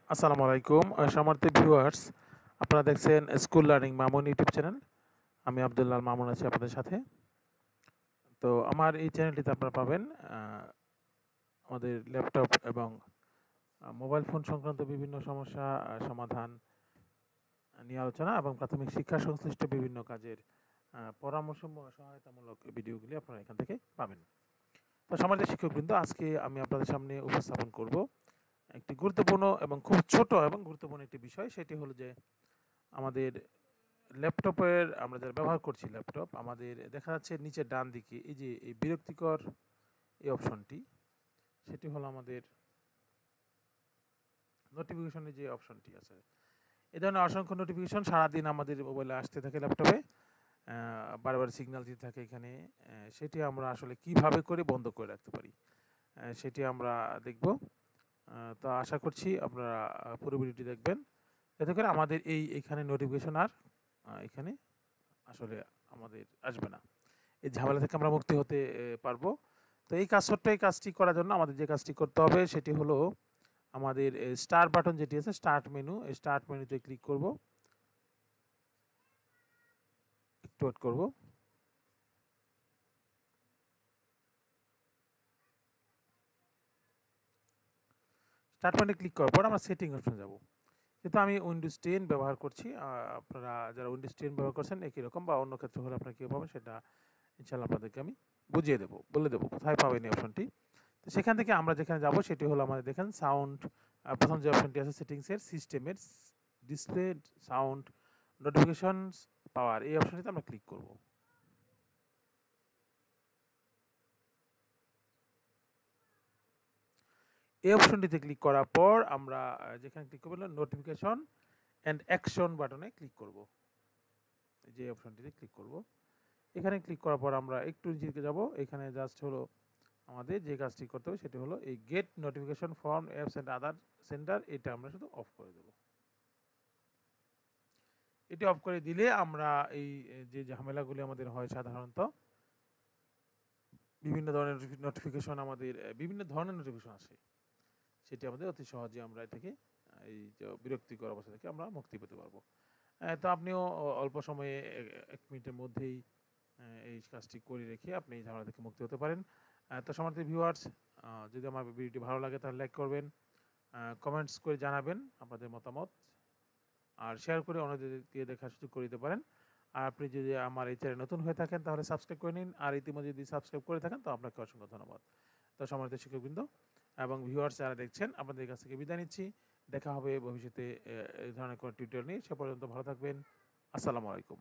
আসসালামু আলাইকুম সম্মানিত ভিউয়ার্স, আপনারা দেখছেন school learning Mamun YouTube channel. আমি আব্দুল্লাহ মামুন আছি আপনাদের সাথে। তো আমার এই চ্যানেলটিতে আপনারা পাবেন আমাদের ল্যাপটপ এবং মোবাইল ফোন সংক্রান্ত বিভিন্ন সমস্যা সমাধান নিয়ে আলোচনা এবং প্রাথমিক শিক্ষা সংশ্লিষ্ট বিভিন্ন কাজের পরামর্শ সহায়তামূলক ভিডিওগুলি আপনারা এখান থেকে পাবেন। তো সম্মানিত শিক্ষকবৃন্দ, আজকে আমি আপনাদের সামনে উপস্থাপন করব একটি গুরুত্বপূর্ণ এবং খুব ছোট এবং গুরুত্বপূর্ণ একটি বিষয়। সেটি হলো যে আমাদের ল্যাপটপের আমরা যারা ব্যবহার করছি ল্যাপটপ, আমাদের দেখা যাচ্ছে নিচের ডান দিকে এই যে এই বিরক্তিকর এই অপশনটি, সেটি হলো আমাদের নোটিফিকেশনের যে অপশনটি আছে। এই ধরনের অসংখ্য নোটিফিকেশন সারাদিন আমাদের মোবাইলে আসতে থাকে, ল্যাপটপে বারবার সিগন্যাল দিতে থাকে এখানে। সেটি আমরা আসলে কিভাবে করে বন্ধ করে রাখতে পারি সেটি আমরা দেখব। তো আশা করছি আপনারা পুরো ভিডিওটি দেখবেন, যাতে করে আমাদের এইখানে নোটিফিকেশন আর এখানে আসলে আমাদের আসবে না। এই ঝামেলা থেকে আমরা মুক্তি হতে পারবো। তো এই কাজটি করার জন্য আমাদের যে কাজটি করতে হবে সেটি হলো আমাদের স্টার বাটন যেটি আছে, স্টার্ট মেনু, এই স্টার্ট মেনুতে ক্লিক করব। একটু ওয়েট করব। স্টার্ট মেনুতে ক্লিক করার পর আমরা সেটিং অপশনে যাব। যেহেতু আমি উইন্ডোজ 10 ব্যবহার করছি, আপনারা যারা উইন্ডোজ 10 ব্যবহার করছেন একই রকম বা অন্য ক্ষেত্রে হলে আপনারা কীভাবে পাবেন সেটা ইনশাআল্লাহ আপনাদেরকে আমি বুঝিয়ে দেবো, বলে দেবো কোথায় পাবেন এই অপশনটি। তো সেখান থেকে আমরা যেখানে যাব সেটি হলো আমাদের দেখেন সাউন্ড, প্রথম যে অপশনটি আছে সেটিংসের সিস্টেমের ডিসপ্লে সাউন্ড নোটিফিকেশনস পাওয়ার, এই অপশনটিতে আমরা ক্লিক করব। এই অপশনটিতে ক্লিক করার পর আমরা যেখানে ক্লিক করব নোটিফিকেশন অ্যান্ড অ্যাকশন বাটনে ক্লিক করব। যে অপশনটিতে ক্লিক করব, এখানে ক্লিক করার পর আমরা একটু নিচে যাব। এখানে জাস্ট হলো আমাদের যে কাজটি করতে হবে সেটি হলো এই gate notification from apps and other centre, এটা আমরা শুধু অফ করে দেব। এটি অফ করে দিলে আমরা এই যে ঝামেলাগুলি আমাদের হয় সাধারণত বিভিন্ন ধরনের নোটিফিকেশন, আমাদের বিভিন্ন ধরনের নোটিফিকেশন আসে, সেটি আমাদের অতি সহজে আমরা এ থেকে এই যে বিরক্তিকর অবস্থা থেকে আমরা মুক্তি পেতে পারবো। তো আপনিও অল্প সময়ে 1 মিনিটের মধ্যেই এই কাজটি করে রেখে আপনি এই ঝামেলা থেকে মুক্তি হতে পারেন। তো সম্মানিত ভিউয়ার্স, যদি আমার ভিডিওটি ভালো লাগে তাহলে লাইক করবেন, কমেন্টস করে জানাবেন আপনাদের মতামত, আর শেয়ার করে অন্যদেরকে দেখার সুযোগ করে দিতে পারেন। আর আপনি যদি আমার এই চ্যানেল নতুন হয়ে থাকেন তাহলে সাবস্ক্রাইব করে নিন, আর ইতিমধ্যে যদি সাবস্ক্রাইব করে থাকেন তো আপনাকে অসংখ্য ধন্যবাদ। তো সম্মানিত শিক্ষকবৃন্দ এবং ভিউয়ার্স যারা দেখছেন, আপনাদের কাছ থেকে বিদায় নিচ্ছি। দেখা হবে ভবিষ্যতে এই ধরনের কোনো টিউটোরিয়াল নিয়ে। সে পর্যন্ত ভালো থাকবেন। আসসালামু আলাইকুম।